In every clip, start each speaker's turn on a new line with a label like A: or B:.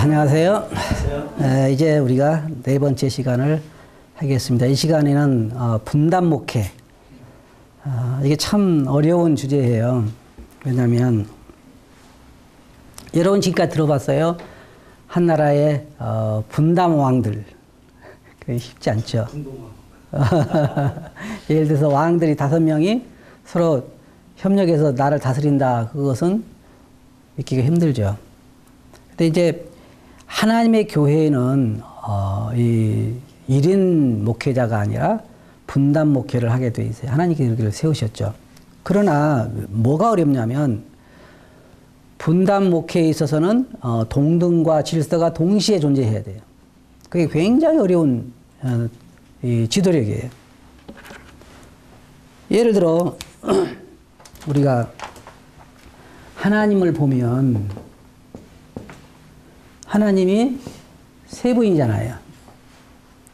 A: 안녕하세요. 이제 우리가 네 번째 시간을 하겠습니다. 이 시간에는 분단 목회. 이게 참 어려운 주제예요. 왜냐하면 여러분 지금까지 들어봤어요. 한 나라의 분단 왕들. 그게 쉽지 않죠. 예를 들어서 왕들이 5명이 서로 협력해서 나라를 다스린다. 그것은 믿기가 힘들죠. 근데 이제 하나님의 교회는 이 1인 목회자가 아니라 분단 목회를 하게 돼 있어요. 하나님께서 이렇게 세우셨죠. 그러나 뭐가 어렵냐면 분단 목회에 있어서는 동등과 질서가 동시에 존재해야 돼요. 그게 굉장히 어려운 이 지도력이에요. 예를 들어 우리가 하나님을 보면 하나님이 세 분이잖아요.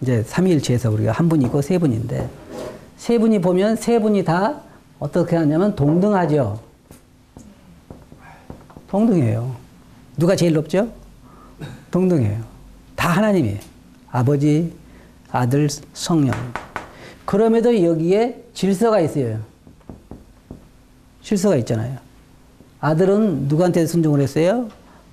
A: 이제 삼위일체에서 우리가 한 분이고 세 분인데 세 분이 보면 세 분이 다 어떻게 하냐면 동등하죠. 동등해요. 누가 제일 높죠? 동등해요. 다 하나님이에요. 아버지, 아들, 성령. 그럼에도 여기에 질서가 있어요. 질서가 있잖아요. 아들은 누구한테 순종을 했어요?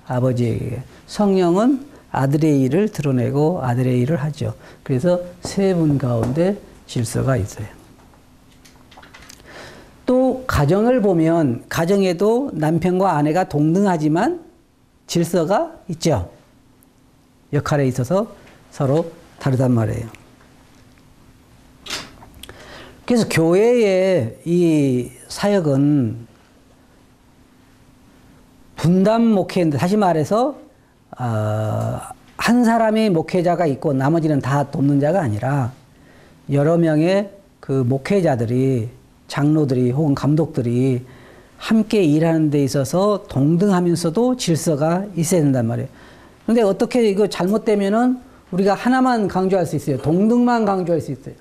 A: 아버지에게. 성령은 아들의 일을 드러내고 아들의 일을 하죠. 그래서 세 분 가운데 질서가 있어요. 또 가정을 보면 가정에도 남편과 아내가 동등하지만 질서가 있죠. 역할에 있어서 서로 다르단 말이에요. 그래서 교회의 이 사역은 분단 목회인데 다시 말해서 한 사람의 목회자가 있고 나머지는 다 돕는 자가 아니라 여러 명의 그 목회자들이 장로들이 혹은 감독들이 함께 일하는 데 있어서 동등하면서도 질서가 있어야 된단 말이에요. 그런데 어떻게 이거 잘못되면은 우리가 하나만 강조할 수 있어요. 동등만 강조할 수 있어요.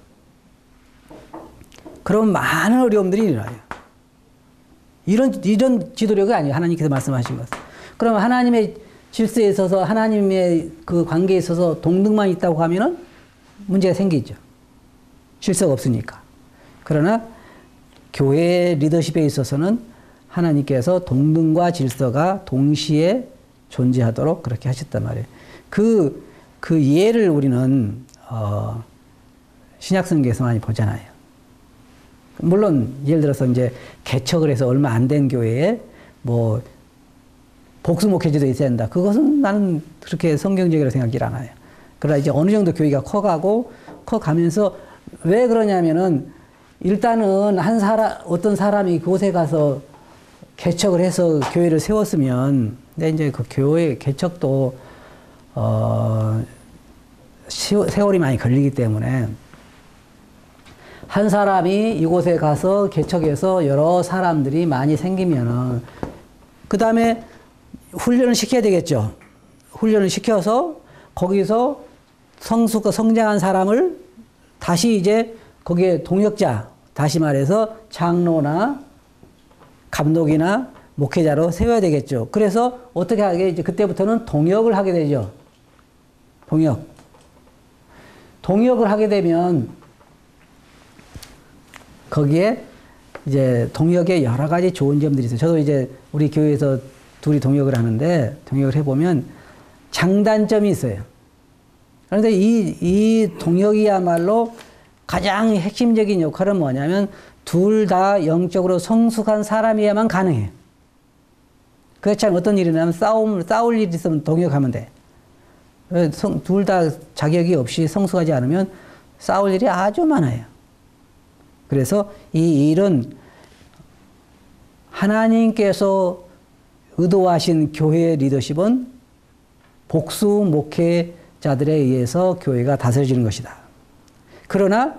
A: 그럼 많은 어려움들이 일어나요. 이런 지도력이 아니에요. 하나님께서 말씀하신 것은. 그러면 하나님의 질서에 있어서 하나님의 그 관계에 있어서 동등만 있다고 하면은 문제가 생기죠. 질서가 없으니까. 그러나 교회 리더십에 있어서는 하나님께서 동등과 질서가 동시에 존재하도록 그렇게 하셨단 말이에요. 그 예를 우리는 신약성경에서 많이 보잖아요. 물론 예를 들어서 이제 개척을 해서 얼마 안 된 교회에 뭐 복수 목회자도 있어야 한다. 그것은 나는 그렇게 성경적이라고 생각이 안 해요. 그러나 이제 어느 정도 교회가 커가면서 왜 그러냐면은 일단은 어떤 사람이 그곳에 가서 개척을 해서 교회를 세웠으면 근데 이제 그 교회 개척도 세월이 많이 걸리기 때문에 한 사람이 이곳에 가서 개척해서 여러 사람들이 많이 생기면은 그 다음에 훈련을 시켜야 되겠죠. 훈련을 시켜서 거기서 성장한 사람을 다시 이제 거기에 동역자, 다시 말해서 장로나 감독이나 목회자로 세워야 되겠죠. 그래서 어떻게 하게 이제 그때부터는 동역을 하게 되죠. 동역을 하게 되면 거기에 이제 동역에 여러 가지 좋은 점들이 있어요. 저도 이제 우리 교회에서 둘이 동역을 하는데 동역을 해보면 장단점이 있어요. 그런데 이 동역이야말로 가장 핵심적인 역할은 뭐냐면 둘 다 영적으로 성숙한 사람이야만 가능해요. 그렇지 않으면 어떤 일이 나면 싸울 일이 있으면 동역하면 돼. 둘 다 자격이 없이 성숙하지 않으면 싸울 일이 아주 많아요. 그래서 이 일은 하나님께서 의도하신 교회의 리더십은 복수 목회자들에 의해서 교회가 다스려지는 것이다. 그러나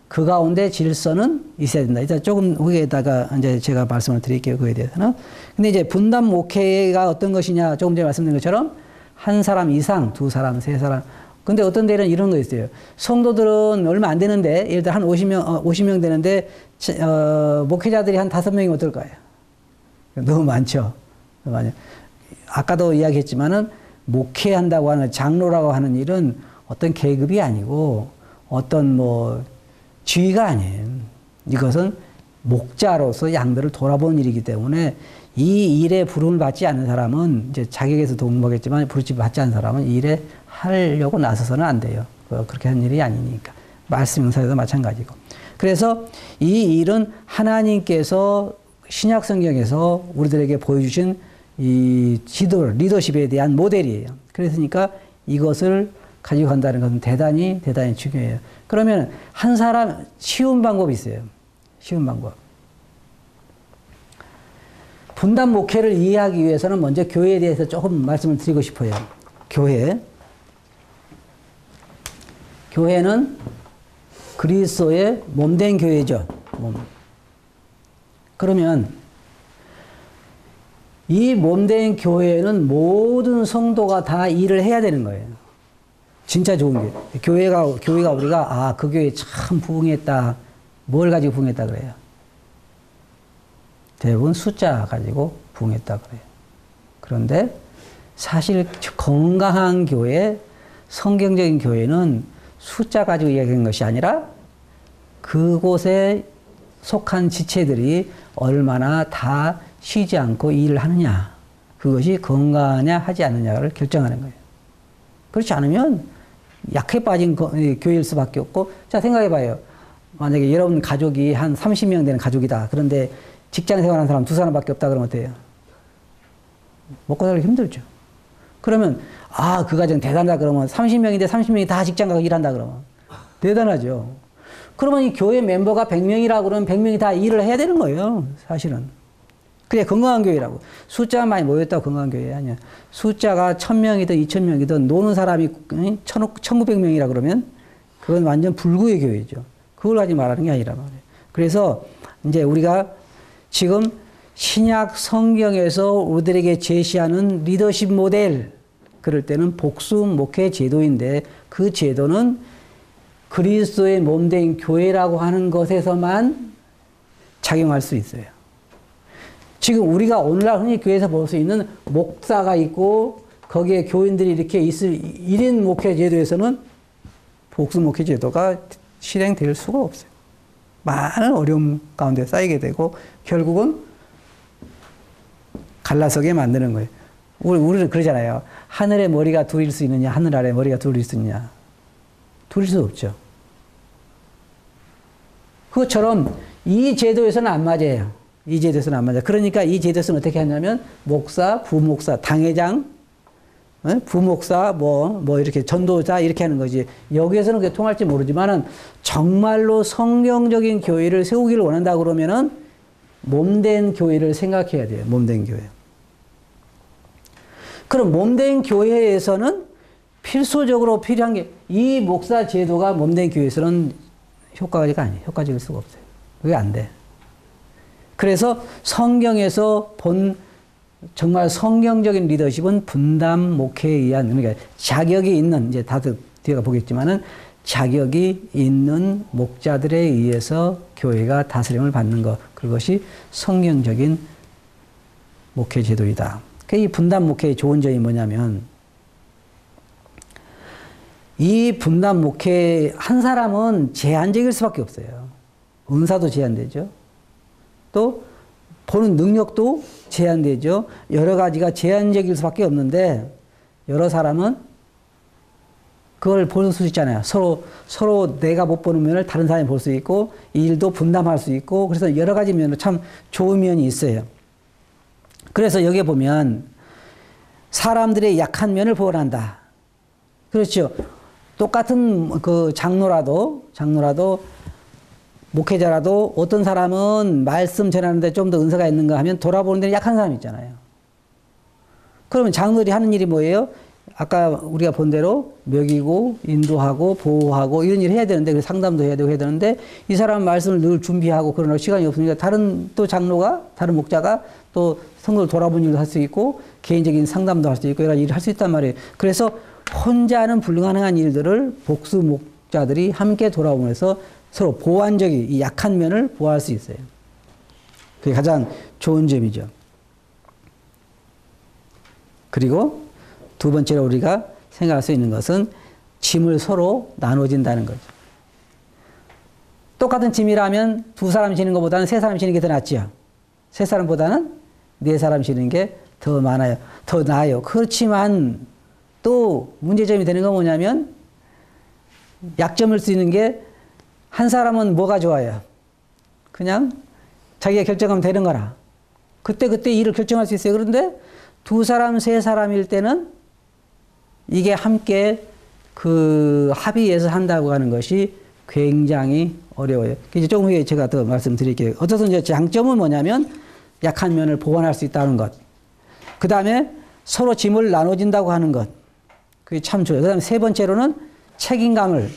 A: 그 가운데 질서는 있어야 된다. 일단 조금 후에다가 이제 제가 말씀을 드릴게요. 그에 대해서는. 근데 이제 분단 목회가 어떤 것이냐, 조금 전에 말씀드린 것처럼 한 사람 이상, 2사람, 3사람. 근데 어떤 데는 이런 거 있어요. 성도들은 얼마 안 되는데, 예를 들어 한 50명 되는데, 목회자들이 한 5명이면 어떨까요? 너무 많죠. 아까도 이야기했지만은 목회한다고 하는 장로라고 하는 일은 어떤 계급이 아니고 어떤 뭐 지위가 아니에요. 이것은 목자로서 양들을 돌아보는 일이기 때문에 이 일에 부름을 받지 않는 사람은 이제 자격에서 동목했지만 부르심 받지 않는 사람은 이 일에 하려고 나서서는 안 돼요. 그렇게 하는 일이 아니니까. 말씀 용사에도 마찬가지고. 그래서 이 일은 하나님께서 신약 성경에서 우리들에게 보여주신 이 지도, 리더십에 대한 모델이에요. 그랬으니까 이것을 가지고 간다는 것은 대단히 중요해요. 그러면 한 사람 쉬운 방법이 있어요. 쉬운 방법. 분단 목회를 이해하기 위해서는 먼저 교회에 대해서 조금 말씀을 드리고 싶어요. 교회는 그리스도의 몸된 교회죠. 그러면 이 몸된 교회는 모든 성도가 다 일을 해야 되는 거예요. 진짜 좋은 교회가 우리가 그 교회 참 부흥했다. 뭘 가지고 부흥했다 그래요? 대부분 숫자 가지고 부흥했다 그래요. 그런데 사실 건강한 교회, 성경적인 교회는 숫자 가지고 이야기하는 것이 아니라 그곳에 속한 지체들이 얼마나 다 쉬지 않고 일을 하느냐, 그것이 건강하냐 하지 않느냐를 결정하는 거예요. 그렇지 않으면 약해 빠진 교회일 수밖에 없고, 자 생각해봐요. 만약에 여러분 가족이 한 30명 되는 가족이다. 그런데 직장 생활하는 사람 2사람밖에 없다 그러면 어때요? 먹고 살기 힘들죠. 그러면 그 가정 대단하다 그러면 30명인데 30명이 다 직장 가서 일한다 그러면 대단하죠. 그러면 이 교회 멤버가 100명이라고 그러면 100명이 다 일을 해야 되는 거예요. 사실은. 그게 건강한 교회라고. 숫자가 많이 모였다고 건강한 교회 아니야. 숫자가 1000명이든 2000명이든 노는 사람이 1900명이라 그러면 그건 완전 불구의 교회죠. 그걸 가지고 말하는 게 아니라 말이에요. 그래서 이제 우리가 지금 신약 성경에서 우리들에게 제시하는 리더십 모델, 그럴 때는 복수 목회 제도인데 그 제도는 그리스도의 몸된 교회라고 하는 것에서만 작용할 수 있어요. 지금 우리가 오늘날 흔히 교회에서 볼 수 있는 목사가 있고 거기에 교인들이 이렇게 있을 1인 목회 제도에서는 복수 목회 제도가 실행될 수가 없어요. 많은 어려움 가운데 쌓이게 되고 결국은 갈라서게 만드는 거예요. 우리는 그러잖아요. 하늘에 머리가 둘일 수 있느냐, 하늘 아래 머리가 둘일 수 있느냐. 둘일 수 없죠. 그것처럼 이 제도에서는 안 맞아요. 이 제도에서는 안 맞아요. 그러니까 이 제도에서는 어떻게 하냐면 목사, 부목사, 당회장, 부목사, 이렇게 전도자 이렇게 하는 거지. 여기에서는 그게 통할지 모르지만은 정말로 성경적인 교회를 세우기를 원한다 그러면은 몸된 교회를 생각해야 돼요. 몸된 교회. 그럼 몸된 교회에서는 필수적으로 필요한 게 이 목사 제도가 몸된 교회에서는 효과가 아니에요. 효과적일 수가 없어요. 그게 안 돼. 그래서 성경에서 본 정말 성경적인 리더십은 분담 목회에 의한, 그러니까 자격이 있는, 이제 다들 뒤에가 보겠지만은 자격이 있는 목자들에 의해서 교회가 다스림을 받는 것, 그것이 성경적인 목회 제도이다. 이 분담 목회의 좋은 점이 뭐냐면 이 분담 목회 한 사람은 제한적일 수밖에 없어요. 은사도 제한되죠. 또 보는 능력도 제한되죠. 여러 가지가 제한적일 수밖에 없는데 여러 사람은 그걸 볼 수 있잖아요. 서로 내가 못 보는 면을 다른 사람이 볼 수 있고 이 일도 분담할 수 있고 그래서 여러 가지 면으로 참 좋은 면이 있어요. 그래서 여기에 보면 사람들의 약한 면을 보완한다. 그렇죠. 똑같은 그 장로라도 목회자라도 어떤 사람은 말씀 전하는데 좀 더 은사가 있는가 하면 돌아보는 데는 약한 사람이 있잖아요. 그러면 장로들이 하는 일이 뭐예요? 아까 우리가 본 대로 먹이고 인도하고 보호하고 이런 일을 해야 되는데 상담도 해야 되고 해야 되는데 이 사람 말씀을 늘 준비하고 그러나 시간이 없으니까 다른 또 장로가 다른 목자가 또 성도를 돌아보는 일도 할 수 있고 개인적인 상담도 할 수 있고 이런 일을 할 수 있단 말이에요. 그래서 혼자는 불가능한 일들을 복수 목자들이 함께 돌아오면서 서로 보완적인 이 약한 면을 보호할 수 있어요. 그게 가장 좋은 점이죠. 그리고 두 번째로 우리가 생각할 수 있는 것은 짐을 서로 나눠진다는 거죠. 똑같은 짐이라면 두 사람 지는 것보다는 세 사람 지는 게 더 낫지요. 세 사람보다는 네 사람 지는 게 더 많아요. 더 나아요. 그렇지만 또 문제점이 되는 건 뭐냐면 약점을 수 있는 게 한 사람은 뭐가 좋아요? 그냥 자기가 결정하면 되는 거라. 그때 일을 결정할 수 있어요. 그런데 두 사람, 세 사람일 때는 이게 함께 그 합의해서 한다고 하는 것이 굉장히 어려워요. 이제 조금 후에 제가 더 말씀드릴게요. 어쨌든 이제 장점은 뭐냐면 약한 면을 보완할 수 있다는 것. 그 다음에 서로 짐을 나눠진다고 하는 것. 그게 참 좋아요. 그 다음에 세 번째로는 책임감을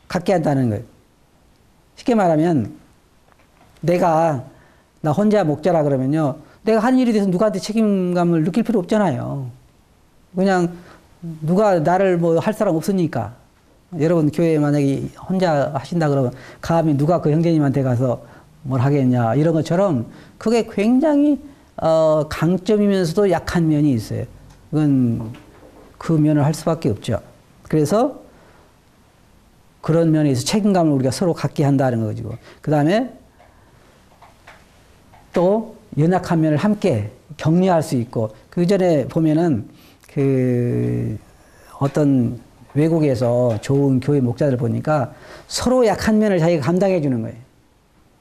A: 갖게 한다는 거예요. 쉽게 말하면 나 혼자 목자라 그러면요. 내가 한 일에 대해서 누구한테 책임감을 느낄 필요 없잖아요. 그냥 누가 나를 뭐 할 사람 없으니까. 여러분 교회 만약에 혼자 하신다 그러면 감히 누가 그 형제님한테 가서 뭘 하겠냐 이런 것처럼 그게 굉장히 강점이면서도 약한 면이 있어요. 그건 그 면을 할 수밖에 없죠. 그래서 그런 면에 있어서 책임감을 우리가 서로 갖게 한다는 거죠. 그 다음에 또 연약한 면을 함께 격려할 수 있고, 그 전에 보면은 그 어떤 외국에서 좋은 교회 목자들 보니까 서로 약한 면을 자기가 감당해 주는 거예요.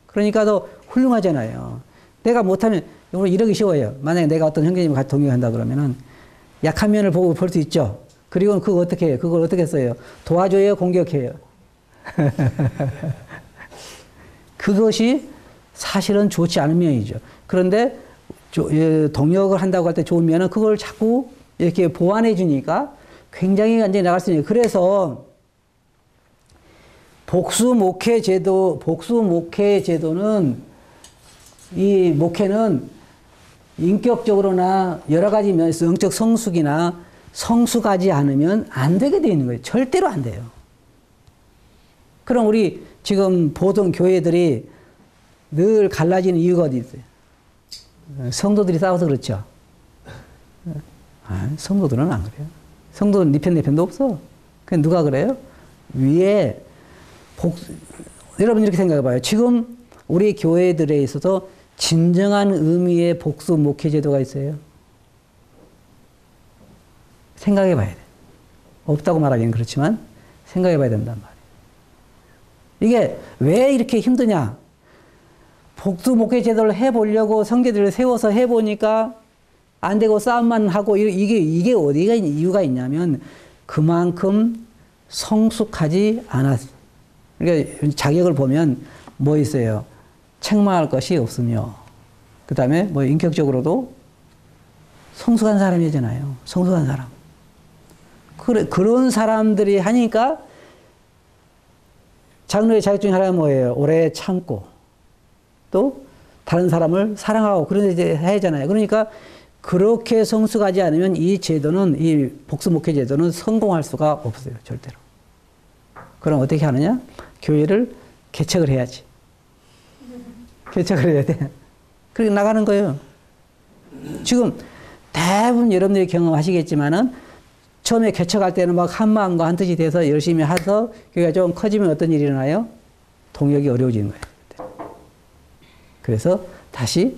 A: 그러니까 더 훌륭하잖아요. 내가 못하면, 이러기 쉬워요. 만약에 내가 어떤 형제님과 같이 동행한다 그러면은 약한 면을 보고 볼 수 있죠. 그리고 그거 어떻게 해요? 그걸 어떻게 써요? 도와줘요? 공격해요? 그것이 사실은 좋지 않은 면이죠. 그런데 동역을 한다고 할 때 좋은 면은 그걸 자꾸 이렇게 보완해 주니까 굉장히 완전히 나갈 수 있는. 그래서 복수 목회 제도는 이 목회는 인격적으로나 여러 가지 면에서 영적 성숙이나 성숙하지 않으면 안 되게 되어 있는 거예요. 절대로 안 돼요. 그럼 우리 지금 보통 교회들이 늘 갈라지는 이유가 어디 있어요? 성도들이 싸워서 그렇죠. 성도들은 안 그래요. 성도는 네 편 내 편도 없어. 그냥 누가 그래요? 위에 여러분 이렇게 생각해 봐요. 지금 우리 교회들에 있어서 진정한 의미의 복수 목회 제도가 있어요. 생각해 봐야 돼. 없다고 말하기는 그렇지만 생각해 봐야 된단 말이에요. 이게 왜 이렇게 힘드냐? 복수 목회 제도를 해보려고 성계들을 세워서 해보니까 안 되고 싸움만 하고, 이게 어디가 이유가 있냐면 그만큼 성숙하지 않았어. 그러니까 자격을 보면 뭐 있어요? 책망할 것이 없으며, 그 다음에 뭐 인격적으로도 성숙한 사람이잖아요. 성숙한 사람. 그런 사람들이 하니까 장로의 자격 중에 하나가 뭐예요? 오래 참고 또 다른 사람을 사랑하고 그런 데 이제 해야 하잖아요. 그러니까 그렇게 성숙하지 않으면 이 제도는, 이 복수 목회 제도는 성공할 수가 없어요. 절대로. 그럼 어떻게 하느냐? 교회를 개척을 해야지. 개척을 해야 돼. 그렇게 나가는 거예요. 지금 대부분 여러분들이 경험하시겠지만은 처음에 개척할 때는 막 한마음과 한뜻이 돼서 열심히 해서 교회가 좀 커지면 어떤 일이 일어나요? 동역이 어려워지는 거예요. 그래서 다시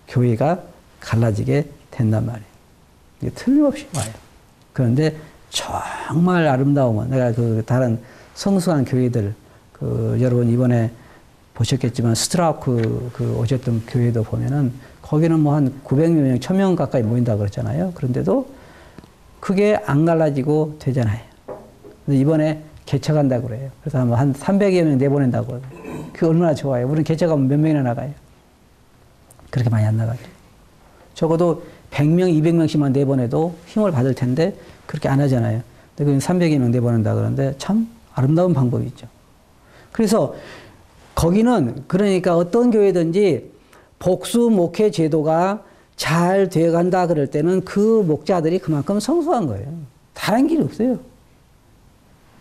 A: 교회가 갈라지게 된단 말이에요. 이게 틀림없이 와요. 그런데 정말 아름다운 건, 내가 그 다른 성숙한 교회들, 여러분 이번에 보셨겠지만 스트라우크 오셨던 교회도 보면은 거기는 뭐 한 900명, 1000명 가까이 모인다 그랬잖아요. 그런데도 그게 안 갈라지고 되잖아요. 근데 이번에 개척한다고 그래요. 그래서 한 300여 명 내보낸다고. 그게 얼마나 좋아요. 우리는 개척하면 몇 명이나 나가요? 그렇게 많이 안 나가죠. 적어도 100명, 200명씩만 내보내도 힘을 받을 텐데 그렇게 안 하잖아요. 근데 300여 명 내보낸다 그러는데 참 아름다운 방법이죠. 그래서 거기는 그러니까 어떤 교회든지 복수 목회 제도가 잘 되어간다 그럴 때는 그 목자들이 그만큼 성숙한 거예요. 다른 길이 없어요.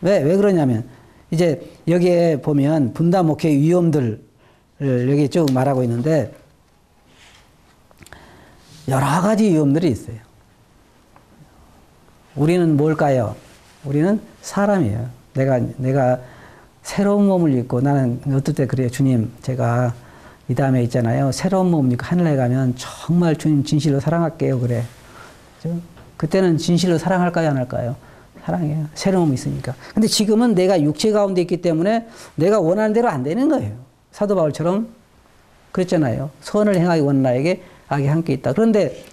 A: 왜 그러냐면 이제 여기에 보면 분단 목회의 위험들을 여기 쭉 말하고 있는데 여러 가지 위험들이 있어요. 우리는 뭘까요? 우리는 사람이에요. 내가 새로운 몸을 입고 나는 어떨 때 그래요. 주님, 제가 이 다음에 있잖아요. 새로운 몸을 입고 하늘에 가면 정말 주님 진실로 사랑할게요. 그래. 그죠? 그때는 진실로 사랑할까요? 안 할까요? 사랑해요. 새로운 몸이 있으니까. 근데 지금은 내가 육체 가운데 있기 때문에 내가 원하는 대로 안 되는 거예요. 사도 바울처럼 그랬잖아요. 선을 행하기 원하는 나에게 악이 함께 있다. 그런데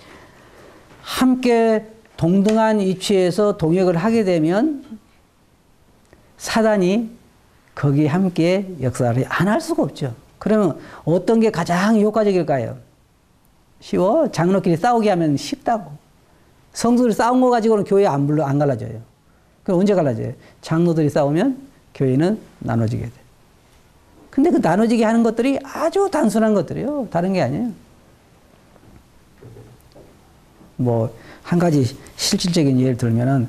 A: 함께 동등한 위치에서 동역을 하게 되면 사단이 거기에 함께 역사를 안 할 수가 없죠. 그러면 어떤 게 가장 효과적일까요? 쉬워. 장로끼리 싸우게 하면 쉽다고. 성도들이 싸운 거 가지고는 교회 안 갈라져요. 그럼 언제 갈라져요? 장로들이 싸우면 교회는 나눠지게 돼. 근데 그 나눠지게 하는 것들이 아주 단순한 것들이에요. 다른 게 아니에요. 뭐, 한 가지 실질적인 예를 들면은,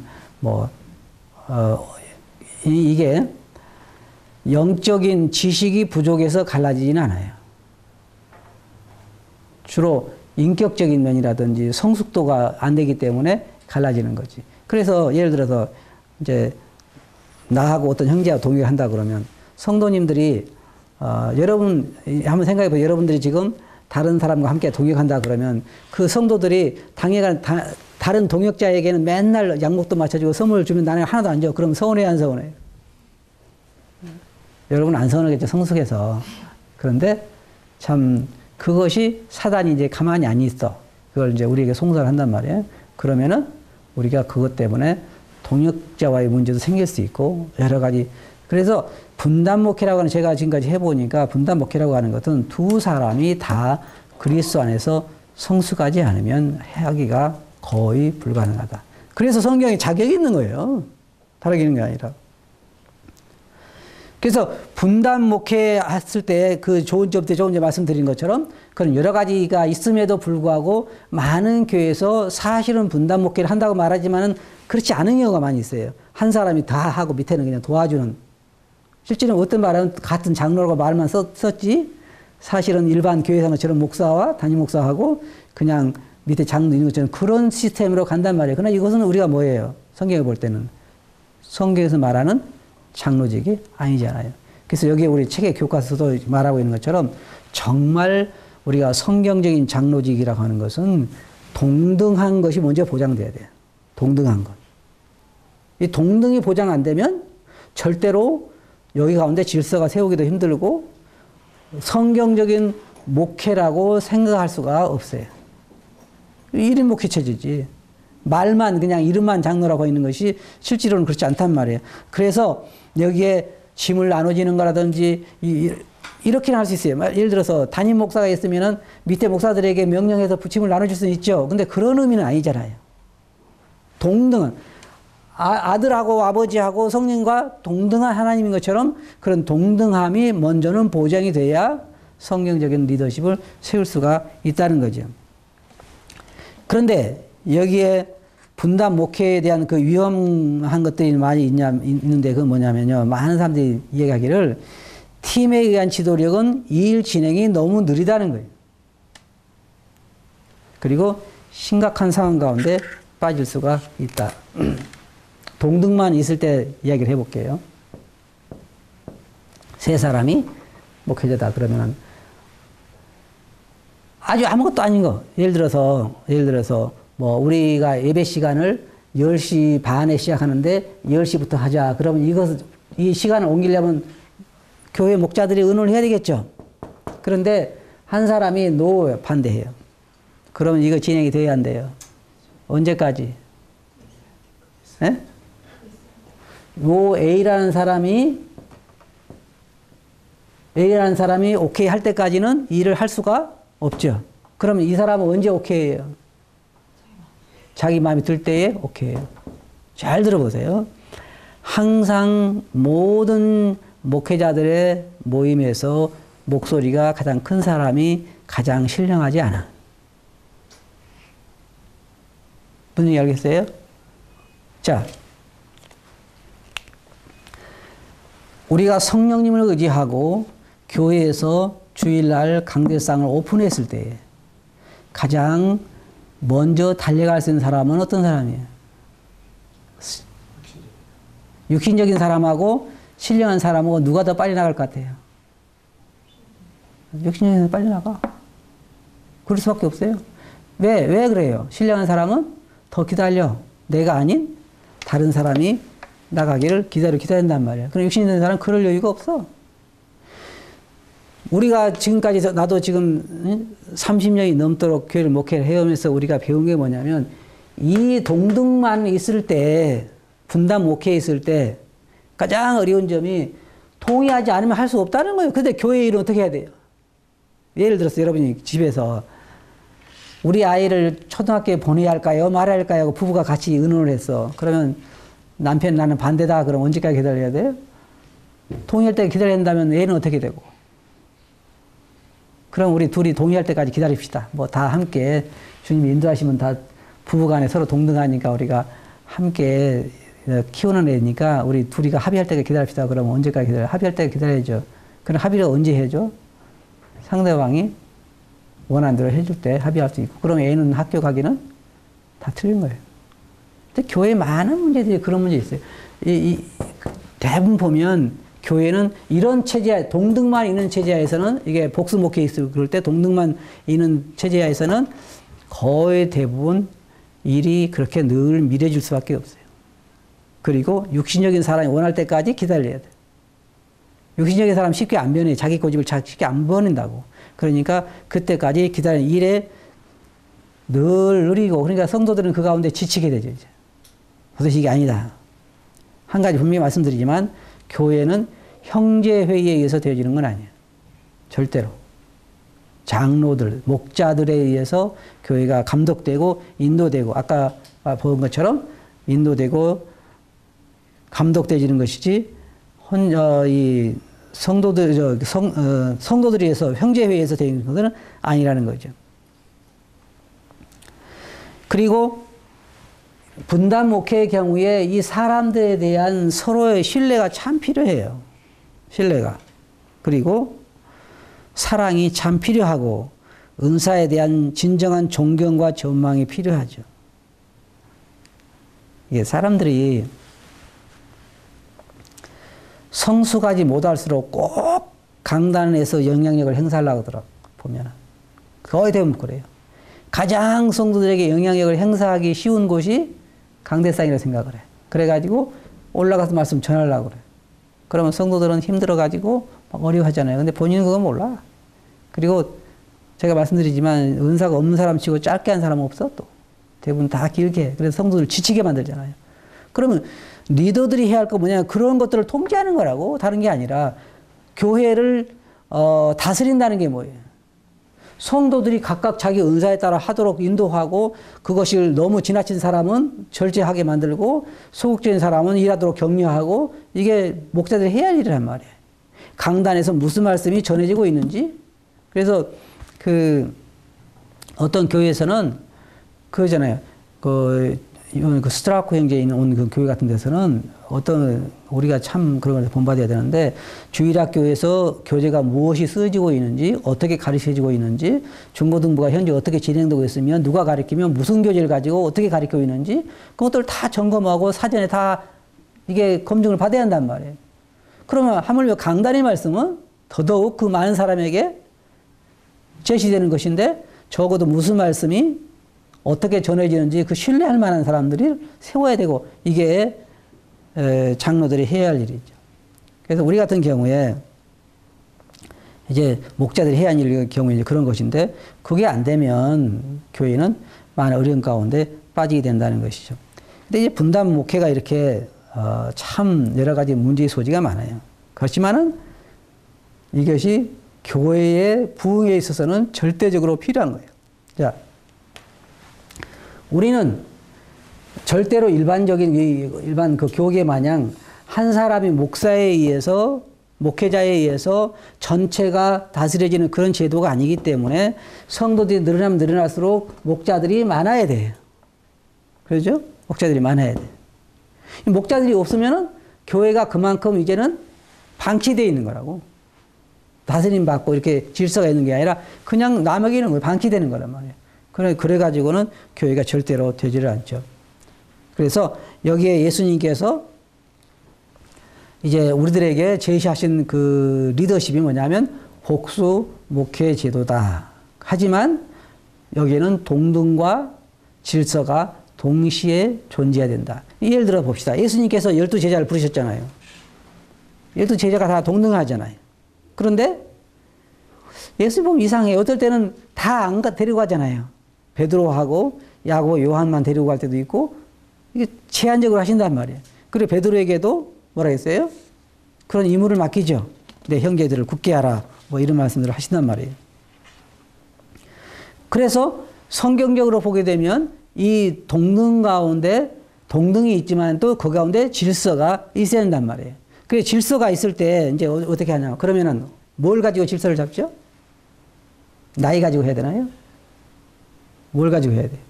A: 이게 영적인 지식이 부족해서 갈라지지는 않아요. 주로 인격적인 면이라든지 성숙도가 안 되기 때문에 갈라지는 거지. 그래서 예를 들어서 이제 나하고 어떤 형제와 동역한다 그러면 성도님들이 여러분 한번 생각해 보세요. 여러분들이 지금 다른 사람과 함께 동역한다 그러면 그 성도들이 다른 동역자에게는 맨날 양목도 맞춰주고 선물을 주면 나는 하나도 안 줘. 그럼 서운해요, 안 서운해요? 여러분 안 서운하겠죠, 성숙해서. 그런데 참 그것이 사단이 이제 가만히 안 있어. 그걸 이제 우리에게 송사를 한단 말이에요. 그러면은 우리가 그것 때문에 동역자와의 문제도 생길 수 있고 여러 가지. 그래서 분단 목회라고 하는 제가 지금까지 해보니까 분단 목회라고 하는 것은 두 사람이 다 그리스도 안에서 성숙하지 않으면 하기가 거의 불가능하다. 그래서 성경에 자격이 있는 거예요. 다르게 있는 게 아니라. 그래서 분단 목회 했을 때 그 좋은 점 때 조금 전에 말씀드린 것처럼 그런 여러 가지가 있음에도 불구하고 많은 교회에서 사실은 분단 목회를 한다고 말하지만은 그렇지 않은 경우가 많이 있어요. 한 사람이 다 하고 밑에는 그냥 도와주는. 실제로 어떤 말은 같은 장로라고 말만 썼지 사실은 일반 교회에서는 저런 목사와 담임 목사하고 그냥 밑에 장로 있는 것처럼 그런 시스템으로 간단 말이에요. 그러나 이것은 우리가 뭐예요? 성경에 볼 때는 성경에서 말하는 장로직이 아니잖아요. 그래서 여기에 우리 책의 교과서도 말하고 있는 것처럼 정말 우리가 성경적인 장로직이라고 하는 것은 동등한 것이 먼저 보장돼야 돼요. 동등한 것. 이 동등이 보장 안 되면 절대로 여기 가운데 질서가 세우기도 힘들고 성경적인 목회라고 생각할 수가 없어요. 1인 목회 체제지. 말만 그냥 이름만 장로라고 있는 것이 실제로는 그렇지 않단 말이에요. 그래서 여기에 짐을 나눠지는 거라든지 이렇게는 할 수 있어요. 예를 들어서 담임 목사가 있으면은 밑에 목사들에게 명령해서 짐을 나눠줄 수는 있죠. 근데 그런 의미는 아니잖아요. 동등한 아들하고 아버지하고 성령과 동등한 하나님인 것처럼 그런 동등함이 먼저는 보장이 돼야 성경적인 리더십을 세울 수가 있다는 거죠. 그런데 여기에 분단 목회에 대한 그 위험한 것들이 많이 있는데 그건 뭐냐면요. 많은 사람들이 이야기하기를 팀에 의한 지도력은 일 진행이 너무 느리다는 거예요. 그리고 심각한 상황 가운데 빠질 수가 있다. 동등만 있을 때 이야기를 해볼게요. 세 사람이 목회자다 그러면은 아주 아무것도 아닌 거. 예를 들어서 뭐 우리가 예배 시간을 10시 반에 시작하는데 10시부터 하자. 그러면 이 시간을 옮기려면 교회 목자들이 의논을 해야 되겠죠. 그런데 한 사람이 노 반대해요. 그러면 이거 진행이 돼야 한대요. 언제까지? 예? 요 A라는 사람이 오케이 할 때까지는 일을 할 수가 없죠. 그러면 이 사람은 언제 오케이해요? 자기 마음이 들 때에 오케이해요. 잘 들어보세요. 항상 모든 목회자들의 모임에서 목소리가 가장 큰 사람이 가장 신령하지 않아. 무슨 얘기 알겠어요? 자, 우리가 성령님을 의지하고 교회에서 주일날 강대상을 오픈했을 때 가장 먼저 달려갈 수 있는 사람은 어떤 사람이에요? 육신적인 사람하고 신령한 사람하고 누가 더 빨리 나갈 것 같아요? 육신적인 사람이 빨리 나가. 그럴 수밖에 없어요. 왜 그래요? 신령한 사람은 더 기다려. 내가 아닌 다른 사람이 나가기를 기다린단 말이야. 그럼 육신이 있는 사람은 그럴 여유가 없어. 우리가 지금까지, 나도 지금 30년이 넘도록 교회를 목회를 해오면서 우리가 배운 게 뭐냐면, 이 동등만 있을 때, 분단 목회에 있을 때 가장 어려운 점이 동의하지 않으면 할 수 없다는 거예요. 근데 교회 일은 어떻게 해야 돼요? 예를 들어서 여러분이 집에서 우리 아이를 초등학교에 보내야 할까요? 말아야 할까요? 하고 부부가 같이 의논을 했어. 그러면 남편 나는 반대다. 그럼 언제까지 기다려야 돼요? 동의할 때 기다려야 한다면 애는 어떻게 되고? 그럼 우리 둘이 동의할 때까지 기다립시다. 뭐 다 함께 주님이 인도하시면 다 부부간에 서로 동등하니까 우리가 함께 키우는 애니까 우리 둘이가 합의할 때까지 기다립시다. 그러면 언제까지 기다려요? 합의할 때까지 기다려야죠. 그럼 합의를 언제 해줘? 상대방이 원하는 대로 해줄 때 합의할 수 있고. 그럼 애는 학교 가기는 다 틀린 거예요. 근데 교회에 많은 문제들이 그런 문제 있어요. 대부분 보면 교회는 이런 체제, 동등만 있는 체제하에서는, 이게 복수 목회 있을 그럴 때 동등만 있는 체제하에서는 거의 대부분 일이 그렇게 늘 미뤄질 수밖에 없어요. 그리고 육신적인 사람이 원할 때까지 기다려야 돼. 육신적인 사람 쉽게 안 변해. 자기 고집을 쉽게 안 버린다고. 그러니까 그때까지 기다리는 일에 늘 느리고, 그러니까 성도들은 그 가운데 지치게 되죠, 이제. 도대체 이게 아니다. 한 가지 분명히 말씀드리지만, 교회는 형제회의에 의해서 되어지는 건 아니에요. 절대로. 장로들, 목자들에 의해서 교회가 감독되고 인도되고, 아까 본 것처럼 인도되고 감독되어지는 것이지, 이 성도들에 의해서, 형제회의에서 되는 것은 아니라는 거죠. 그리고 분단 목회의 경우에 이 사람들에 대한 서로의 신뢰가 참 필요해요. 신뢰가. 그리고 사랑이 참 필요하고, 은사에 대한 진정한 존경과 전망이 필요하죠. 이게 사람들이 성숙하지 못할수록 꼭 강단에서 영향력을 행사하려고 하더라고요. 보면 거의 대부분 그래요. 가장 성도들에게 영향력을 행사하기 쉬운 곳이 강대상이라고 생각을 해. 그래가지고 올라가서 말씀 전하려고 그래. 그러면 성도들은 힘들어가지고 막 어려워하잖아요. 근데 본인은 그건 몰라. 그리고 제가 말씀드리지만 은사가 없는 사람 치고 짧게 한 사람은 없어, 또. 대부분 다 길게 해. 그래서 성도들 지치게 만들잖아요. 그러면 리더들이 해야 할 거 뭐냐, 그런 것들을 통제하는 거라고. 다른 게 아니라 교회를 다스린다는 게 뭐예요? 성도들이 각각 자기 은사에 따라 하도록 인도하고, 그것을 너무 지나친 사람은 절제하게 만들고, 소극적인 사람은 일하도록 격려하고, 이게 목사들이 해야 할 일이란 말이에요. 강단에서 무슨 말씀이 전해지고 있는지. 그래서 어떤 교회에서는 그거잖아요. 그 스트라코 형제에 있는 온 그 교회 같은 데서는 우리가 참 그런 걸 본받아야 되는데, 주일학교에서 교재가 무엇이 쓰여지고 있는지, 어떻게 가르쳐지고 있는지, 중고등부가 현재 어떻게 진행되고 있으면, 누가 가르치면 무슨 교재를 가지고 어떻게 가르치고 있는지, 그것들을 다 점검하고 사전에 다 이게 검증을 받아야 한단 말이에요. 그러면 하물며 강단의 말씀은 더더욱 그 많은 사람에게 제시되는 것인데, 적어도 무슨 말씀이 어떻게 전해지는지 그 신뢰할 만한 사람들이 세워야 되고, 이게 장로들이 해야 할 일이죠. 그래서 우리 같은 경우에 이제 목자들이 해야 할 경우에 그런 것인데, 그게 안 되면 교회는 많은 어려움 가운데 빠지게 된다는 것이죠. 근데 이제 분단 목회가 이렇게 참 여러 가지 문제의 소지가 많아요. 그렇지만은 이것이 교회의 부흥에 있어서는 절대적으로 필요한 거예요. 자, 우리는 절대로 일반 그 교계 마냥 한 사람이 목사에 의해서, 목회자에 의해서 전체가 다스려지는 그런 제도가 아니기 때문에 성도들이 늘어나면 늘어날수록 목자들이 많아야 돼요. 그렇죠? 목자들이 많아야 돼요. 목자들이 없으면은 교회가 그만큼 이제는 방치되어 있는 거라고. 다스림 받고 이렇게 질서가 있는 게 아니라 그냥 남에게는 방치되는 거란 말이에요. 그래가지고는 교회가 절대로 되지를 않죠. 그래서 여기에 예수님께서 이제 우리들에게 제시하신 그 리더십이 뭐냐면 복수 목회 제도다. 하지만 여기에는 동등과 질서가 동시에 존재해야 된다. 예를 들어 봅시다. 예수님께서 12제자를 부르셨잖아요. 12제자가 다 동등하잖아요. 그런데 예수 보면 이상해요. 어떨 때는 다 안 데리고 가잖아요. 베드로하고 야고보, 요한만 데리고 갈 때도 있고 이게 제한적으로 하신단 말이에요. 그리고 베드로에게도 뭐라 했어요? 그런 임무를 맡기죠. 내 형제들을 굳게 하라. 뭐 이런 말씀들을 하신단 말이에요. 그래서 성경적으로 보게 되면 이 동등 가운데 동등이 있지만 또 그 가운데 질서가 있어야 된단 말이에요. 그래 질서가 있을 때 이제 어떻게 하냐? 그러면은 뭘 가지고 질서를 잡죠? 나이 가지고 해야 되나요? 뭘 가지고 해야 돼요?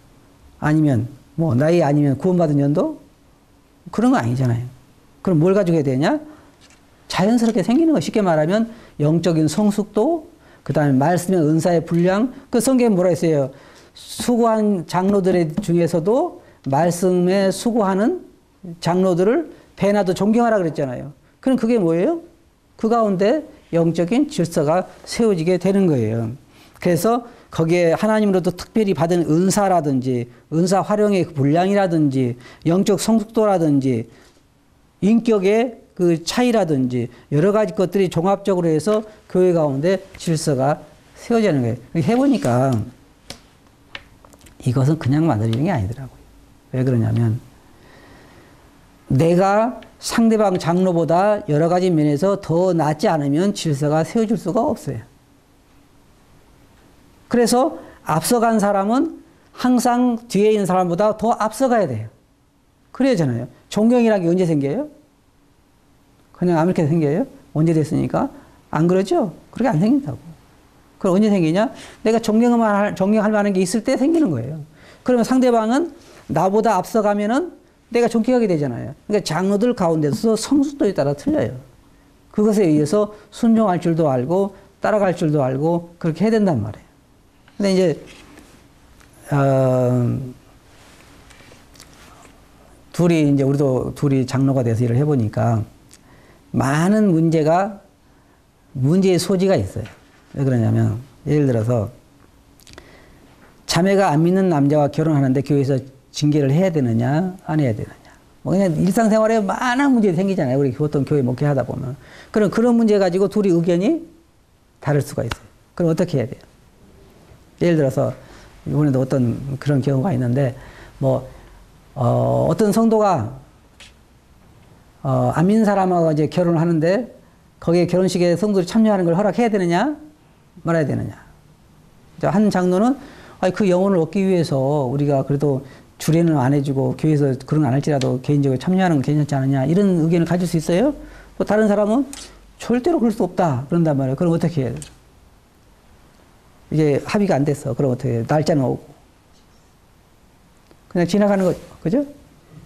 A: 아니면 뭐 나이 아니면 구원받은 연도? 그런 거 아니잖아요. 그럼 뭘 가지고 해야 되냐? 자연스럽게 생기는 거. 쉽게 말하면 영적인 성숙도, 그 다음에 말씀의 은사의 분량. 그 성경에 뭐라 했어요? 수고한 장로들 중에서도 말씀에 수고하는 장로들을 배나도 존경하라 그랬잖아요. 그럼 그게 뭐예요? 그 가운데 영적인 질서가 세워지게 되는 거예요. 그래서 거기에 하나님으로부터 특별히 받은 은사라든지 은사 활용의 분량이라든지 영적 성숙도라든지 인격의 그 차이라든지 여러 가지 것들이 종합적으로 해서 교회 가운데 질서가 세워지는 거예요. 해보니까 이것은 그냥 만들어지는 게 아니더라고요. 왜 그러냐면 내가 상대방 장로보다 여러 가지 면에서 더 낫지 않으면 질서가 세워질 수가 없어요. 그래서 앞서간 사람은 항상 뒤에 있는 사람보다 더 앞서가야 돼요. 그래야잖아요. 존경이라는 게 언제 생겨요? 그냥 아무렇게 생겨요? 언제 됐으니까? 안 그러죠? 그렇게 안 생긴다고. 그럼 언제 생기냐? 내가 존경할 만한 게 있을 때 생기는 거예요. 그러면 상대방은 나보다 앞서가면은 내가 존경하게 되잖아요. 그러니까 장로들 가운데서 성숙도에 따라 틀려요. 그것에 의해서 순종할 줄도 알고 따라갈 줄도 알고 그렇게 해야 된단 말이에요. 근데 이제 우리도 둘이 장로가 돼서 일을 해보니까 많은 문제의 소지가 있어요. 왜 그러냐면 예를 들어서 자매가 안 믿는 남자와 결혼하는데 교회에서 징계를 해야 되느냐 안 해야 되느냐. 뭐 그냥 일상생활에 많은 문제가 생기잖아요. 우리 보통 교회 목회하다 보면. 그런 문제 가지고 둘이 의견이 다를 수가 있어요. 그럼 어떻게 해야 돼요? 예를 들어서 이번에도 어떤 그런 경우가 있는데 어떤 성도가 안 믿는 사람하고 이제 결혼을 하는데 거기에 결혼식에 성도들이 참여하는 걸 허락해야 되느냐 말아야 되느냐. 한 장로는 그 영혼을 얻기 위해서 우리가 그래도 주례는 안 해주고 교회에서 그런 거 안 할지라도 개인적으로 참여하는 건 괜찮지 않느냐 이런 의견을 가질 수 있어요. 또 다른 사람은 절대로 그럴 수 없다 그런단 말이에요. 그럼 어떻게 해야 돼요? 이게 합의가 안 됐어. 그럼 어떻게 해요? 날짜는 오고 그냥 지나가는 거죠. 그죠?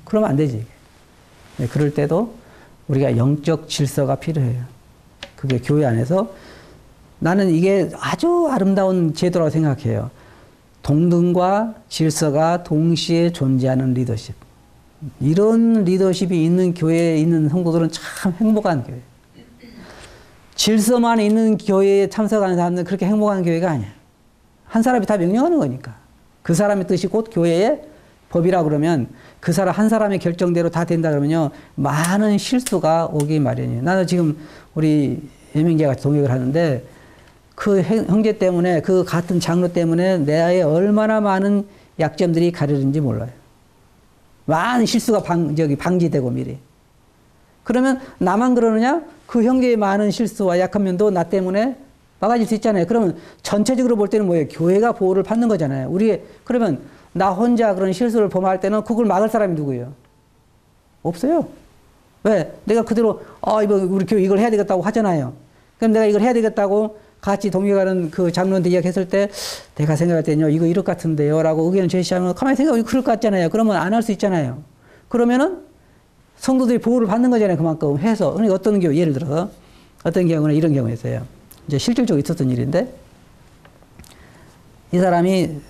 A: 그러면 안 되지. 네, 그럴 때도 우리가 영적 질서가 필요해요. 그게 교회 안에서 나는 이게 아주 아름다운 제도라고 생각해요. 동등과 질서가 동시에 존재하는 리더십. 이런 리더십이 있는 교회에 있는 성도들은 참 행복한 교회. 질서만 있는 교회에 참석하는 사람들은 그렇게 행복한 교회가 아니야. 한 사람이 다 명령하는 거니까. 그 사람의 뜻이 곧 교회의 법이라 그러면 그 사람 한 사람의 결정대로 다 된다 그러면요. 많은 실수가 오기 마련이에요. 나는 지금 우리 예명제가 동역을 하는데 그 형제 때문에 그 같은 장로 때문에 내에 얼마나 많은 약점들이 가려진지 몰라요. 많은 실수가 방지되고 미리. 그러면 나만 그러느냐? 그 형제의 많은 실수와 약한 면도 나 때문에 막아질 수 있잖아요. 그러면 전체적으로 볼 때는 뭐예요? 교회가 보호를 받는 거잖아요. 그러면 나 혼자 그런 실수를 범할 때는 그걸 막을 사람이 누구예요? 없어요. 왜? 내가 그대로 우리 교회 이걸 해야 되겠다고 하잖아요. 그럼 내가 이걸 해야 되겠다고 같이 동역하는 그 장로한테 이야기했을 때 내가 생각할 때는요 이거 이럴 것 같은데요 라고 의견을 제시하면 가만히 생각하면 그럴 것 같잖아요. 그러면 안 할 수 있잖아요. 그러면은 성도들이 보호를 받는 거잖아요. 그만큼 해서. 그러니까 어떤 경우 예를 들어서 어떤 경우는 이런 경우였어요. 이제 실질적으로 있었던 일인데 이 사람이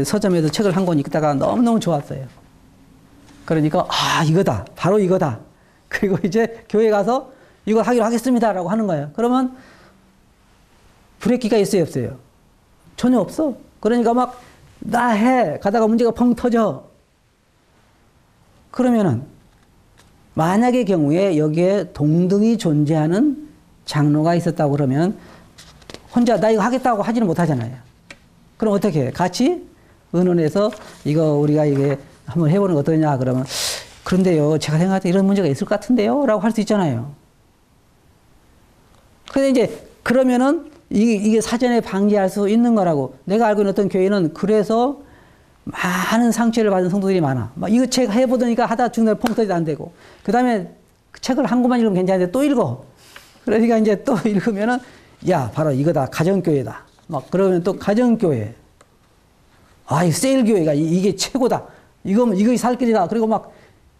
A: 서점에서 책을 한 권 읽다가 너무너무 좋았어요. 그러니까 이거다. 바로 이거다. 그리고 이제 교회 가서 이거 하기로 하겠습니다라고 하는 거예요. 그러면 브레이크가 있어요, 없어요? 전혀 없어. 그러니까 막 나 해 가다가 문제가 펑 터져. 그러면은 만약의 경우에 여기에 동등이 존재하는 장로가 있었다고 그러면 혼자 나 이거 하겠다고 하지는 못하잖아요. 그럼 어떻게 해? 같이 의논해서 이거 우리가 이게 한번 해보는 거 어떠냐 그러면 그런데요 제가 생각할 때 이런 문제가 있을 것 같은데요 라고 할 수 있잖아요. 근데 이제 그러면은 이게 사전에 방지할 수 있는 거라고. 내가 알고 있는 어떤 교회는 그래서 많은 상처를 받은 성도들이 많아. 막 이거 책 해보더니까 하다 중간에 펑 터지도 안 되고. 그 다음에 책을 한 권만 읽으면 괜찮은데 또 읽어. 그러니까 이제 또 읽으면은 야, 바로 이거다. 가정교회다. 막 그러면 또 가정교회. 이 세일교회가 이게 최고다. 이거 살 길이다. 그리고 막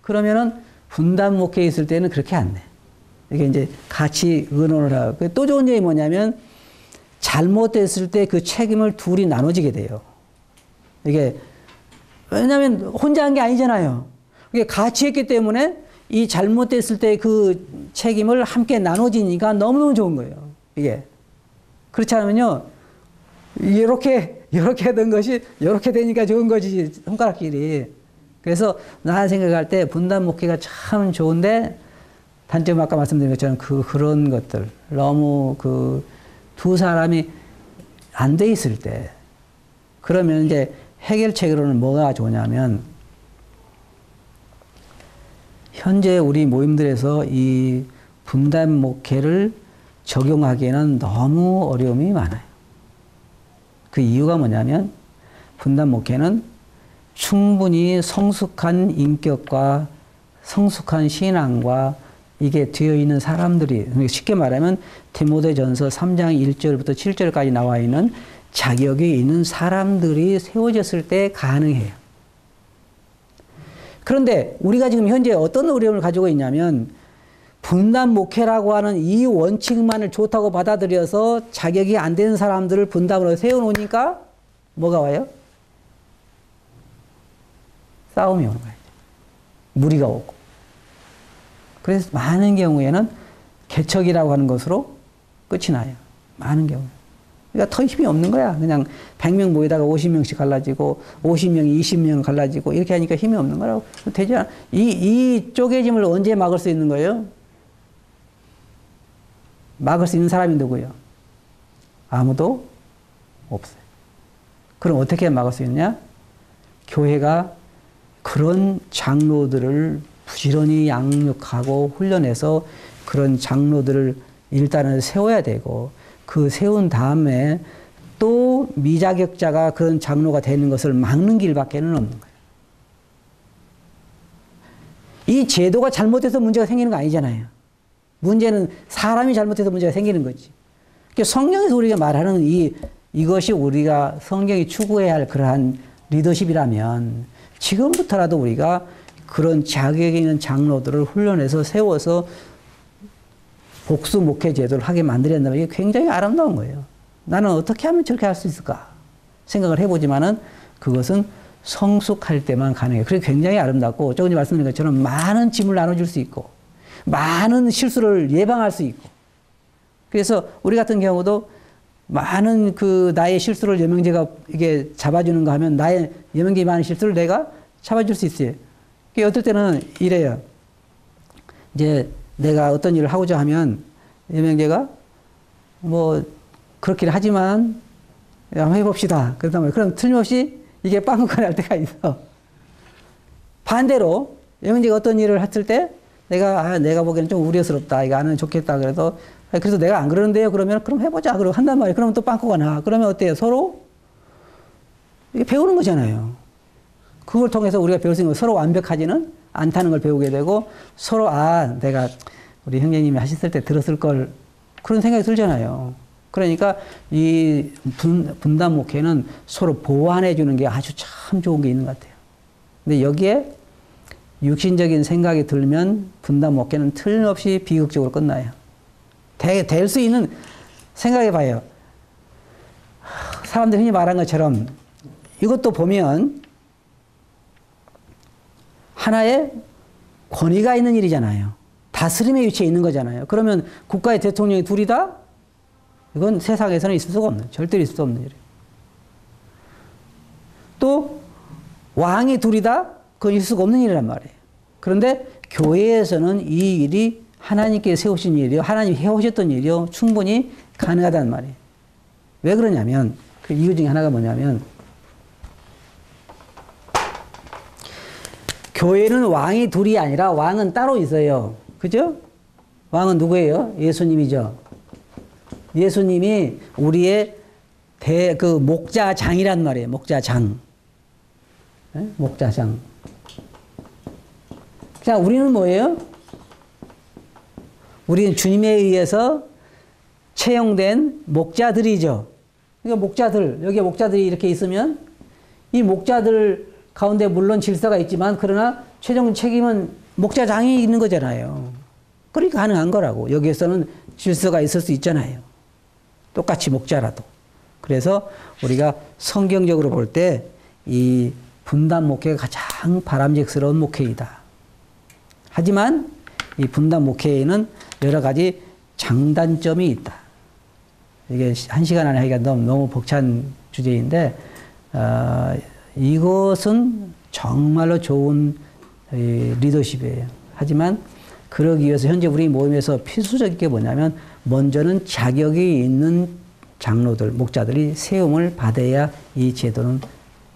A: 그러면은 분단 목회에 있을 때는 그렇게 안 돼. 이게 이제 같이 의논을 하고. 또 좋은 점이 뭐냐면 잘못됐을 때 그 책임을 둘이 나눠지게 돼요. 이게 왜냐하면 혼자 한 게 아니잖아요. 이게 같이 했기 때문에 이 잘못됐을 때 그 책임을 함께 나눠지니까 너무너무 좋은 거예요. 이게 그렇지 않으면요 이렇게 된 것이 이렇게 되니까 좋은 거지 손가락끼리. 그래서 나 생각할 때 분단 목회가 참 좋은데 단점 아까 말씀드린 것처럼 그런 것들 너무 두 사람이 안 돼 있을 때 그러면 이제 해결책으로는 뭐가 좋냐면 현재 우리 모임들에서 이 분단 목회를 적용하기에는 너무 어려움이 많아요. 그 이유가 뭐냐면 분단 목회는 충분히 성숙한 인격과 성숙한 신앙과 이게 되어 있는 사람들이 쉽게 말하면 디모데전서 3장 1절부터 7절까지 나와 있는 자격이 있는 사람들이 세워졌을 때 가능해요. 그런데 우리가 지금 현재 어떤 어려움을 가지고 있냐면 분단 목회라고 하는 이 원칙만을 좋다고 받아들여서 자격이 안 되는 사람들을 분단으로 세워놓으니까 뭐가 와요? 싸움이 오는 거예요. 무리가 오고. 그래서 많은 경우에는 개척이라고 하는 것으로 끝이 나요. 많은 경우. 그러니까 더 힘이 없는 거야. 그냥 100명 모이다가 50명씩 갈라지고 50명이 20명 갈라지고 이렇게 하니까 힘이 없는 거라고. 되지 않아. 이 쪼개짐을 언제 막을 수 있는 거예요? 막을 수 있는 사람이 누구예요? 아무도 없어요. 그럼 어떻게 막을 수 있냐? 교회가 그런 장로들을 부지런히 양육하고 훈련해서 그런 장로들을 일단은 세워야 되고 그 세운 다음에 또 미자격자가 그런 장로가 되는 것을 막는 길밖에는 없는 거예요. 이 제도가 잘못돼서 문제가 생기는 거 아니잖아요. 문제는 사람이 잘못해서 문제가 생기는 거지. 그러니까 성경에서 우리가 말하는 이것이 우리가 성경이 추구해야 할 그러한 리더십이라면 지금부터라도 우리가 그런 자격이 있는 장로들을 훈련해서 세워서 복수 목회 제도를 하게 만들어야 한다면 이게 굉장히 아름다운 거예요. 나는 어떻게 하면 저렇게 할 수 있을까 생각을 해보지만은 그것은 성숙할 때만 가능해요. 그래서 굉장히 아름답고 조금 전에 말씀드린 것처럼 많은 짐을 나눠줄 수 있고 많은 실수를 예방할 수 있고 그래서 우리 같은 경우도 많은 나의 실수를 여명제가 이게 잡아주는 거 하면 나의 여명제의 많은 실수를 내가 잡아줄 수 있어요. 어떨 때는 이래요. 이제 내가 어떤 일을 하고자 하면 여명제가 뭐 그렇긴 하지만 한번 해봅시다. 그럼 틀림없이 이게 빵꾸가 날 때가 있어. 반대로 여명제가 어떤 일을 했을 때 내가 보기에는 좀 우려스럽다. 이거 안 하면 좋겠다. 그래서 내가 안 그러는데요. 그러면 그럼 해보자. 그러고 한단 말이에요. 그러면 또 빵꾸가 나. 그러면 어때요? 서로 이게 배우는 거잖아요. 그걸 통해서 우리가 배울 수 있는 거 서로 완벽하지는 않다는 걸 배우게 되고 서로 내가 우리 형제님이 하셨을 때 들었을 걸 그런 생각이 들잖아요. 그러니까 이 분단 목회는 서로 보완해 주는 게 아주 참 좋은 게 있는 것 같아요. 근데 여기에 육신적인 생각이 들면 분단 목회는 틀림없이 비극적으로 끝나요. 될 수 있는 생각해 봐요. 사람들이 흔히 말한 것처럼 이것도 보면 하나의 권위가 있는 일이잖아요. 다스림의 위치에 있는 거잖아요. 그러면 국가의 대통령이 둘이다? 이건 세상에서는 있을 수가 없는, 절대로 있을 수 없는 일이에요. 또 왕이 둘이다? 그건 있을 수가 없는 일이란 말이에요. 그런데 교회에서는 이 일이 하나님께 세우신 일이요, 하나님이 해오셨던 일이요, 충분히 가능하단 말이에요. 왜 그러냐면, 그 이유 중에 하나가 뭐냐면, 교회는 왕이 둘이 아니라 왕은 따로 있어요. 그죠? 왕은 누구예요? 예수님이죠. 예수님이 우리의 목자장이란 말이에요. 목자장. 네? 목자장. 자, 우리는 뭐예요? 우리는 주님에 의해서 채용된 목자들이죠. 그러니까 목자들, 여기에 목자들이 이렇게 있으면 이 목자들 가운데 물론 질서가 있지만 그러나 최종 책임은 목자장이 있는 거잖아요. 그러니까 가능한 거라고. 여기에서는 질서가 있을 수 있잖아요. 똑같이 목자라도. 그래서 우리가 성경적으로 볼 때 이 분단 목회가 가장 바람직스러운 목회이다. 하지만 이 분단 목회에는 여러 가지 장단점이 있다. 이게 한 시간 안에 하기가 너무 벅찬 주제인데 이것은 정말로 좋은 리더십이에요. 하지만 그러기 위해서 현재 우리 모임에서 필수적인 게 뭐냐면 먼저는 자격이 있는 장로들, 목자들이 세움을 받아야 이 제도는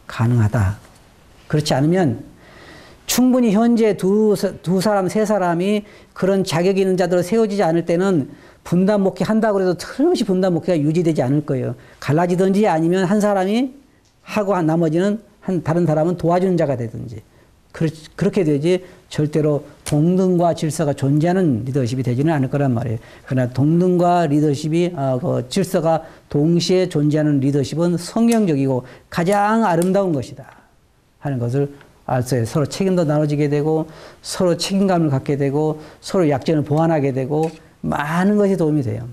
A: 가능하다. 그렇지 않으면 충분히 현재 두 사람, 세 사람이 그런 자격이 있는 자들로 세워지지 않을 때는 분단 목회 한다고 해도 틀림없이 분단 목회가 유지되지 않을 거예요. 갈라지든지 아니면 한 사람이 하고 나머지는 다른 사람은 도와주는 자가 되든지 그렇게 되지 절대로 동등과 질서가 존재하는 리더십이 되지는 않을 거란 말이에요. 그러나 동등과 리더십이 질서가 동시에 존재하는 리더십은 성경적이고 가장 아름다운 것이다 하는 것을 알 수 있어요. 서로 책임도 나눠지게 되고 서로 책임감을 갖게 되고 서로 약점을 보완하게 되고 많은 것이 도움이 돼요.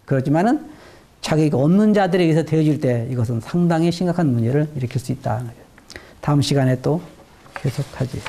A: 그렇지만은 자격이 없는 자들에 의해서 되어질 때 이것은 상당히 심각한 문제를 일으킬 수 있다. 다음 시간에 또 계속하지.